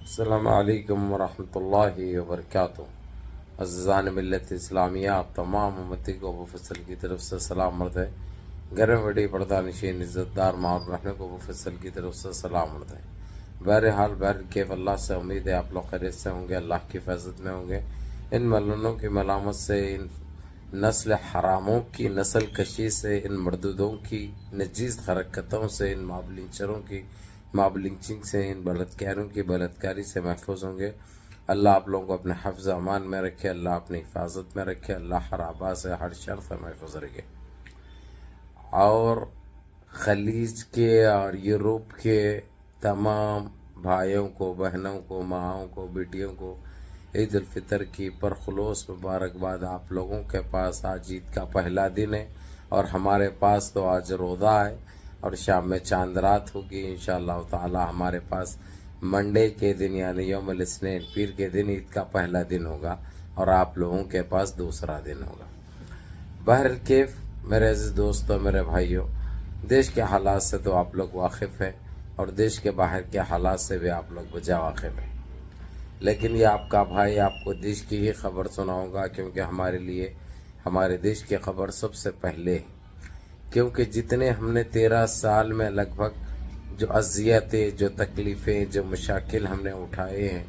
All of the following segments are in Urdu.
السلام علیکم ورحمۃ اللہ وبرکاتہ۔ عزیزان ملت اسلامیہ، آپ تمام امتی کو ابو فصل کی طرف سے سلام مرد ہے۔ گھر میں بڑی پردہ نشین عزت دار ماں اور بہنوں کو ابو فصل کی طرف سے سلام مرد ہے۔ بہرحال کیف اللہ سے امید ہے آپ لوگ خیریت سے ہوں گے، اللہ کی حفاظت میں ہوں گے۔ ان ملعونوں کی ملامت سے، ان نسل حراموں کی نسل کشی سے، ان مردودوں کی نجیس حرکتوں سے، ان ماب لنچروں کی ماب لنچنگ سے، ان بلاتکاروں کی بلاتکاری سے محفوظ ہوں گے۔ اللہ آپ لوگوں کو اپنے حفظ امان میں رکھے، اللہ اپنی حفاظت میں رکھے، اللہ ہر آبا سے ہر شر سے محفوظ رکھے۔ اور خلیج کے اور یورپ کے تمام بھائیوں کو، بہنوں کو، ماؤں کو، بیٹیوں کو عید الفطر کی پرخلوص مبارکباد۔ آپ لوگوں کے پاس آج عید کا پہلا دن ہے اور ہمارے پاس تو آج روزہ ہے اور شام میں چاند رات ہوگی انشاءاللہ تعالی۔ ہمارے پاس منڈے کے دن یعنی یوم الاثنین پیر کے دن عید کا پہلا دن ہوگا اور آپ لوگوں کے پاس دوسرا دن ہوگا۔ بہرکیف میرے عزیز دوستوں، میرے بھائیوں، دیش کے حالات سے تو آپ لوگ واقف ہیں اور دیش کے باہر کے حالات سے بھی آپ لوگ بجا واقف ہیں، لیکن یہ آپ کا بھائی آپ کو دیش کی ہی خبر سناؤں گا، کیونکہ ہمارے لیے ہمارے دیش کی خبر سب سے پہلے ہے۔ کیونکہ جتنے ہم نے 13 سال میں لگ بھگ جو اذیتیں، جو تکلیفیں، جو مشاکل ہم نے اٹھائے ہیں،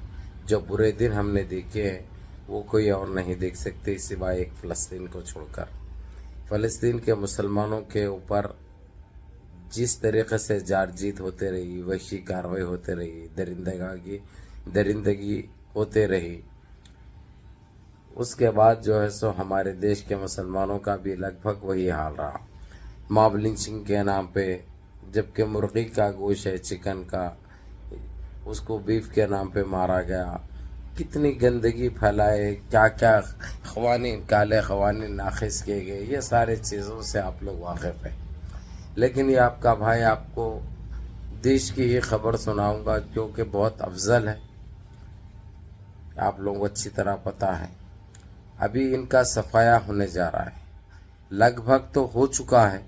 جو برے دن ہم نے دیکھے ہیں، وہ کوئی اور نہیں دیکھ سکتے سوائے ایک فلسطین کو چھوڑ کر۔ فلسطین کے مسلمانوں کے اوپر جس طریقے سے جارجیت ہوتے رہی، وحشی کاروائی ہوتے رہی، درندگی ہوتے رہی، اس کے بعد جو ہے سو ہمارے دیش کے مسلمانوں کا بھی لگ بھگ وہی حال رہا۔ ماب لنچنگ کے نام پہ، جبکہ مرغی کا گوشت ہے، چکن کا، اس کو بیف کے نام پہ مارا گیا۔ کتنی گندگی پھیلائے، کیا کیا قوانین، کالے قوانین نافذ کیے گئے، یہ سارے چیزوں سے آپ لوگ واقف ہیں۔ لیکن یہ آپ کا بھائی آپ کو دیش کی ہی خبر سناؤں گا، کیونکہ بہت افضل ہے، آپ لوگوں کو اچھی طرح پتہ ہے۔ ابھی ان کا صفایا ہونے جا رہا ہے، لگ بھگ تو ہو چکا ہے،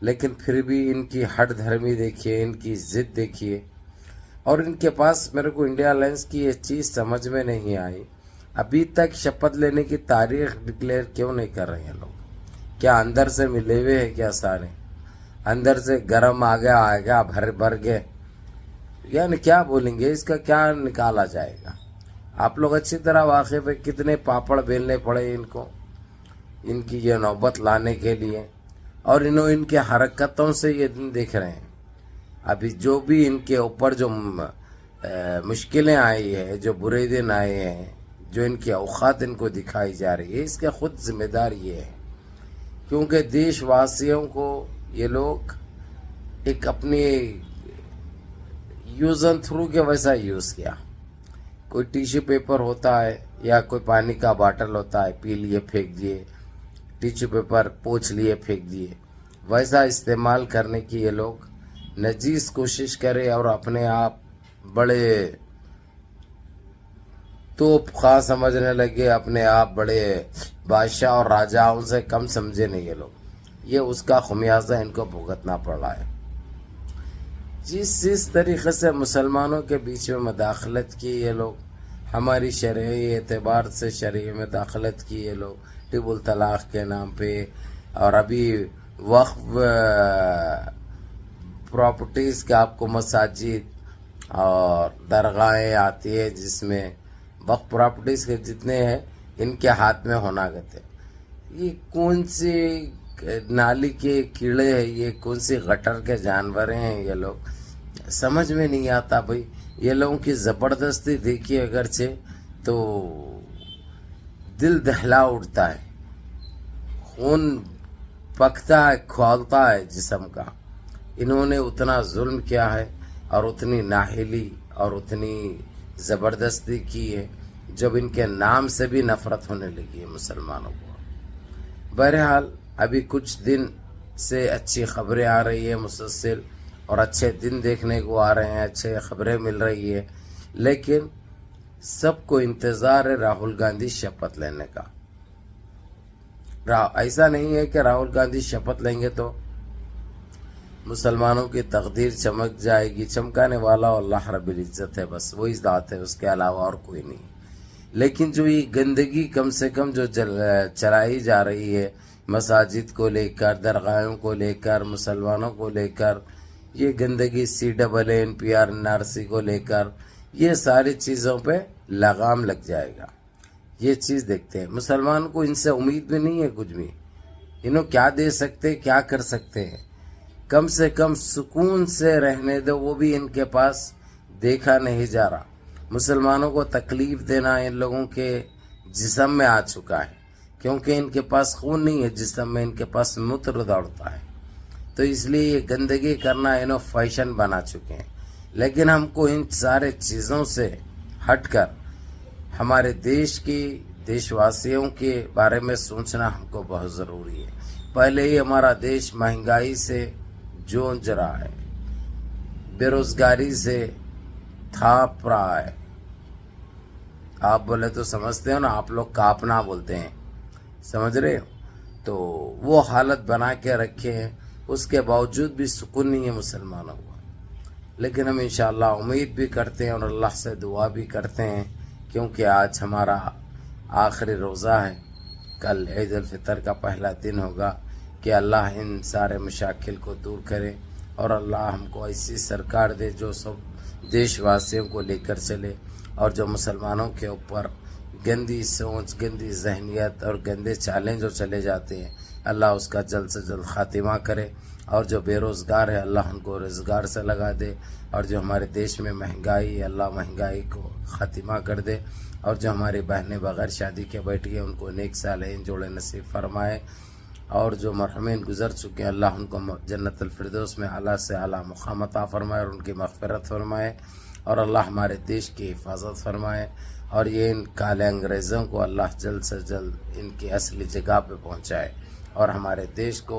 لیکن پھر بھی ان کی ہٹ دھرمی دیکھیے، ان کی ضد دیکھیے، اور ان کے پاس میرے کو انڈیا الائنس کی یہ چیز سمجھ میں نہیں آئی، ابھی تک شپت لینے کی تاریخ ڈکلیئر کیوں نہیں کر رہے ہیں لوگ؟ کیا اندر سے ملے ہوئے ہیں کیا سارے؟ اندر سے گرم آ گیا بھر گئے، یعنی کیا بولیں گے، اس کا کیا نکالا جائے گا؟ آپ لوگ اچھی طرح واقف ہے کتنے پاپڑ بیلنے پڑے ان کو، ان کی یہ نوبت لانے کے لیے، اور ان کے حرکتوں سے یہ دن دیکھ رہے ہیں۔ ابھی جو بھی ان کے اوپر جو مشکلیں آئی ہیں، جو برے دن آئے ہیں، جو ان کی اوقات ان کو دکھائی جا رہی ہے، اس کا خود ذمہ دار یہ ہے، کیونکہ دیش واسیوں کو یہ لوگ ایک اپنی یوز اینڈ تھرو کے ویسا یوز کیا۔ کوئی ٹیشو پیپر ہوتا ہے یا کوئی پانی کا باٹل ہوتا ہے، پی لیے پھینک دیے، ٹیشو پیپر پوچھ لیے پھینک دیے، ویسا استعمال کرنے کی یہ لوگ نجیس کوشش کرے اور اپنے آپ بڑے توپ خواہ سمجھنے لگے، اپنے آپ بڑے بادشاہ اور راجاؤں سے کم سمجھے نہیں یہ لوگ۔ یہ اس کا خمیازہ ان کو بھگتنا پڑ رہا ہے۔ جس طریقے سے مسلمانوں کے بیچ میں مداخلت کی یہ لوگ، ہماری شرعی اعتبار سے شرعی مداخلت کی یہ لوگ ٹیب الطلاق کے نام پہ، اور ابھی وقف پراپرٹیز کے آپ کو مساجد اور درگاہیں آتی ہے، جس میں وقف پراپرٹیز کے جتنے ہیں ان کے ہاتھ میں ہونا گتے۔ یہ کون سی نالی کے کیڑے ہیں، یہ کون سی گٹر کے جانور ہیں، یہ لوگ سمجھ میں نہیں آتا بھائی۔ یہ لوگوں کی زبردستی دیکھیے اگرچہ تو دل دہلا اٹھتا ہے، خون پکتا ہے، کھولتا ہے جسم کا۔ انہوں نے اتنا ظلم کیا ہے اور اتنی نااہلی اور اتنی زبردستی کی ہے، جب ان کے نام سے بھی نفرت ہونے لگی ہے مسلمانوں کو۔ بہرحال ابھی کچھ دن سے اچھی خبریں آ رہی ہیں مسلسل، اور اچھے دن دیکھنے کو آ رہے ہیں، اچھے خبریں مل رہی ہے، لیکن سب کو انتظار ہے راہل گاندھی شپت لینے کا۔ ایسا نہیں ہے کہ راہل گاندھی شپت لیں گے تو مسلمانوں کی تقدیر چمک جائے گی. چمکانے والا اللہ رب العزت ہے، بس وہی ذات ہے، اس کے علاوہ اور کوئی نہیں. لیکن جو یہ گندگی کم سے کم جو چلائی جا رہی ہے مساجد کو لے کر، درگاہوں کو لے کر، مسلمانوں کو لے کر، یہ گندگی CAA NRC کو لے کر، یہ ساری چیزوں پہ لگام لگ جائے گا. یہ چیز دیکھتے ہیں مسلمان کو، ان سے امید بھی نہیں ہے کچھ بھی. انہوں کیا دے سکتے، کیا کر سکتے ہیں؟ کم سے کم سکون سے رہنے دو، وہ بھی ان کے پاس دیکھا نہیں جا رہا. مسلمانوں کو تکلیف دینا ان لوگوں کے جسم میں آ چکا ہے، کیونکہ ان کے پاس خون نہیں ہے جسم میں، ان کے پاس موتر دوڑتا ہے. تو اس لیے یہ گندگی کرنا انہوں فیشن بنا چکے ہیں. لیکن ہم کو ان سارے چیزوں سے ہٹ کر ہمارے دیش واسیوں کے بارے میں سوچنا ہم کو بہت ضروری ہے. پہلے ہی ہمارا دیش مہنگائی سے جونج رہا ہے، بے روزگاری سے تھاپ رہا ہے. آپ بولے تو سمجھتے ہو نا، آپ لوگ کاپنا بولتے ہیں، سمجھ رہے ہو؟ تو وہ حالت بنا کے رکھے ہیں، اس کے باوجود بھی سکون نہیں ہے مسلمانوں کو. لیکن ہم انشاءاللہ امید بھی کرتے ہیں اور اللہ سے دعا بھی کرتے ہیں، کیونکہ آج ہمارا آخری روزہ ہے، کل عید الفطر کا پہلا دن ہوگا، کہ اللہ ان سارے مشاکل کو دور کرے اور اللہ ہم کو ایسی سرکار دے جو سب دیش واسیوں کو لے کر چلے، اور جو مسلمانوں کے اوپر گندی سوچ، گندی ذہنیت اور گندے چالیں جو چلے جاتے ہیں، اللہ اس کا جلد سے جلد خاتمہ کرے. اور جو بے روزگار ہے اللہ ان کو روزگار سے لگا دے، اور جو ہمارے دیش میں مہنگائی ہے اللہ مہنگائی کو خاتمہ کر دے. اور جو ہماری بہنیں بغیر شادی کے بیٹھی ہیں ان کو نیک صالحین جوڑے نصیب فرمائے. اور جو مرحومین گزر چکے ہیں اللہ ان کو جنت الفردوس میں اعلیٰ سے اعلیٰ مقام عطا فرمائے اور ان کی مغفرت فرمائے. اور اللہ ہمارے دیش کی حفاظت فرمائے. اور یہ ان کالے انگریزوں کو اللہ جلد سے جلد ان کی اصلی جگہ پہ پہنچائے اور ہمارے دیش کو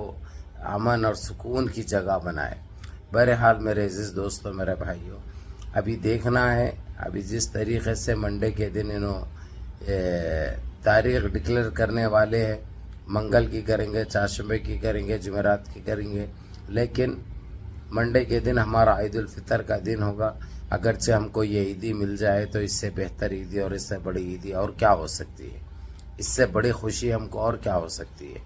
امن اور سکون کی جگہ بنائے. بہرحال میرے عزیز دوستوں، میرے بھائیوں، ابھی دیکھنا ہے ابھی جس طریقے سے منڈے کے دن انہوں تاریخ ڈکلیئر کرنے والے ہیں، منگل کی کریں گے، چہارشنبے کی کریں گے، جمعرات کی کریں گے، لیکن منڈے کے دن ہمارا عید الفطر کا دن ہوگا. اگرچہ ہم کو یہ عیدی مل جائے تو اس سے بہتر عیدی اور اس سے بڑی عیدی اور کیا ہو سکتی ہے، اس سے بڑی خوشی ہم کو اور کیا ہو سکتی ہے.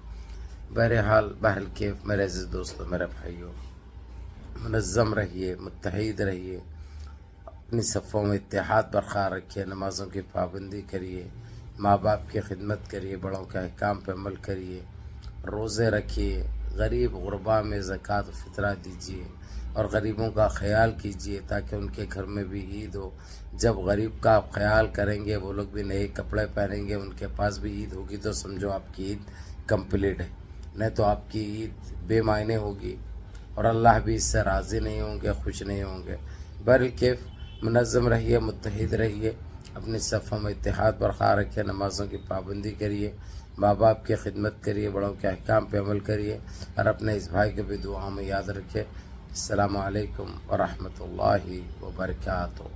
بہرحال کیف میرے عزیز دوستوں، میرے بھائیوں، منظم رہیے، متحد رہیے، اپنی صفوں میں اتحاد برقرار رکھیے، نمازوں کی پابندی کریے، ماں باپ کی خدمت کریے، بڑوں کے احکام پہ عمل کریے، روزے رکھیے، غریب غربا میں زکوٰۃ و فطرہ دیجیے اور غریبوں کا خیال کیجیے تاکہ ان کے گھر میں بھی عید ہو. جب غریب کا آپ خیال کریں گے وہ لوگ بھی نئے کپڑے پہنیں گے، ان کے پاس بھی عید ہوگی تو سمجھو آپ کی عید کمپلیٹ ہے. نہیں تو آپ کی عید بے معنی ہوگی اور اللہ بھی اس سے راضی نہیں ہوں گے، خوش نہیں ہوں گے. بہرکیف منظم رہیے، متحد رہیے، اپنی صفوں میں اتحاد برقرار رکھیے، نمازوں کی پابندی کریے، ماں باپ کی خدمت کریے، بڑوں کے احکام پہ عمل کریے اور اپنے اس بھائی کو بھی دعاؤں میں یاد رکھے. السلام علیکم ورحمۃ اللہ وبرکاتہ.